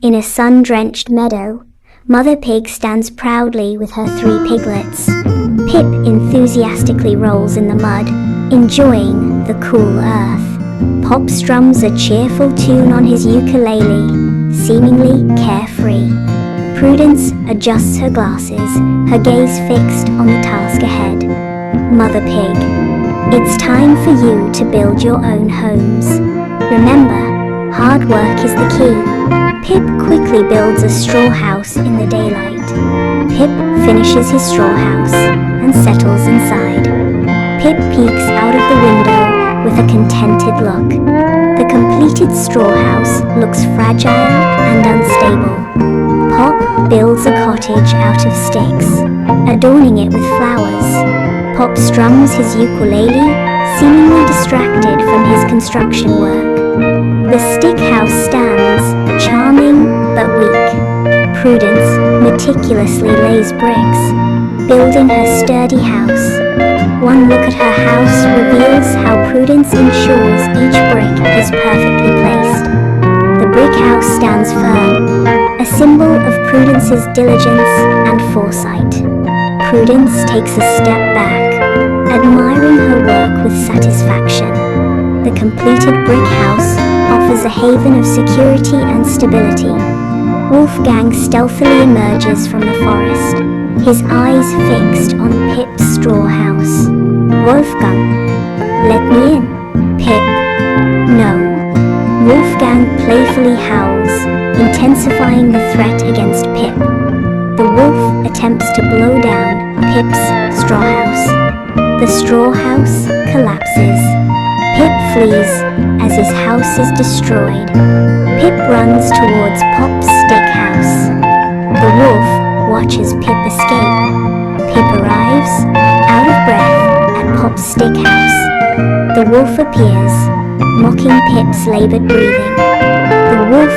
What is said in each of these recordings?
In a sun-drenched meadow, Mother Pig stands proudly with her 3 piglets. Pip enthusiastically rolls in the mud, enjoying the cool earth. Pop strums a cheerful tune on his ukulele, seemingly carefree. Prudence adjusts her glasses, her gaze fixed on the task ahead. Mother Pig, it's time for you to build your own homes. Remember, hard work is the key. Pip quickly builds a straw house in the daylight. Pip finishes his straw house and settles inside. Pip peeks out of the window with a contented look. The completed straw house looks fragile and unstable. Pop builds a cottage out of sticks, adorning it with flowers. Pop strums his ukulele, seemingly distracted from his construction work. The stick house stands, charming but weak. Prudence meticulously lays bricks, building her sturdy house. One look at her house reveals how Prudence ensures each brick is perfectly placed. The brick house stands firm, a symbol of Prudence's diligence and foresight. Prudence takes a step back, admiring her work with satisfaction. The completed brick house offers a haven of security and stability. Wolfgang stealthily emerges from the forest, his eyes fixed on Pip's straw house. Wolfgang, let me in. Pip, no. Wolfgang playfully howls, intensifying the threat against Pip. The wolf attempts to blow down Pip's straw house. The straw house collapses. Pip flees as his house is destroyed. Pip runs towards Pop's stick house. The wolf watches Pip escape. Pip arrives, out of breath, at Pop's stick house. The wolf appears, mocking Pip's labored breathing. The wolf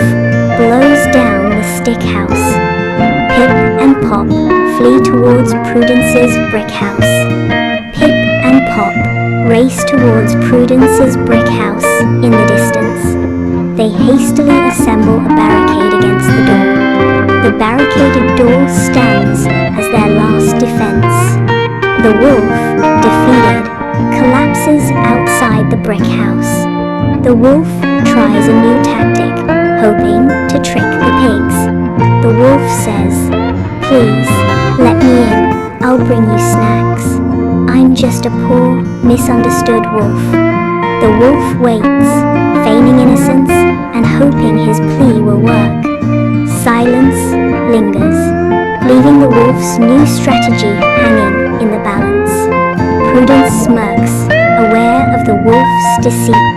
blows down the stick house. Pip and Pop flee towards Prudence's brick house. Pip and Pop race towards Prudence's brick house in the distance. They hastily assemble a barricade against the door. The barricaded door stands as their last defense. The wolf, defeated, collapses outside the brick house. The wolf tries a new tactic, hoping to trick the pigs. The wolf says, "Please, let me in. I'll bring you snacks. I'm just a poor, misunderstood wolf." The wolf waits, feigning innocence and hoping his plea will work. Silence lingers, leaving the wolf's new strategy hanging in the balance. Prudence smirks, aware of the wolf's deceit.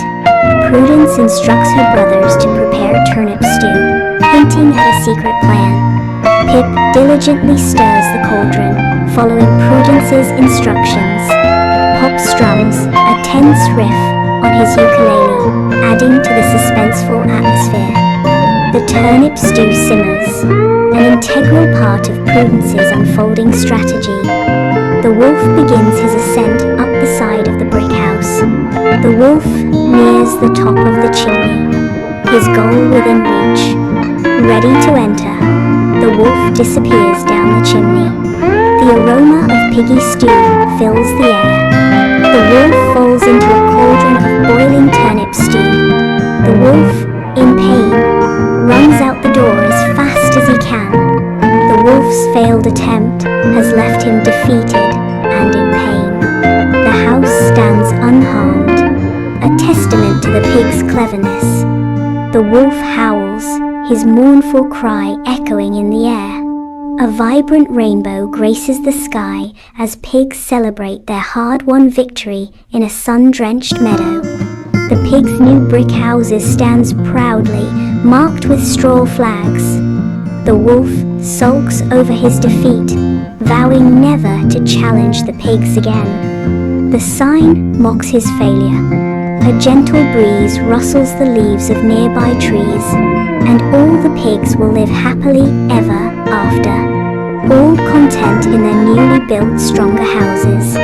Prudence instructs her brothers to prepare turnip stew, hinting at a secret plan. Pip diligently stirs the cauldron, following Prudence's instructions. Pop strums a tense riff on his ukulele, adding to the suspenseful atmosphere. The turnip stew simmers, an integral part of Prudence's unfolding strategy. The wolf begins his ascent up the side of the brick house. The wolf nears the top of the chimney, his goal within reach. Ready to enter, the wolf disappears down the chimney. The aroma of piggy stew fills the air. The wolf falls into a cauldron of boiling turnip stew. The wolf, in pain, runs out the door as fast as he can. The wolf's failed attempt has left him defeated and in pain. The house stands unharmed, a testament to the pig's cleverness. The wolf howls, his mournful cry echoing in the air. A vibrant rainbow graces the sky as pigs celebrate their hard-won victory in a sun-drenched meadow. The pigs' new brick houses stands proudly, marked with straw flags. The wolf sulks over his defeat, vowing never to challenge the pigs again. The sign mocks his failure. A gentle breeze rustles the leaves of nearby trees, and all the pigs will live happily ever after, all content in their newly built stronger houses.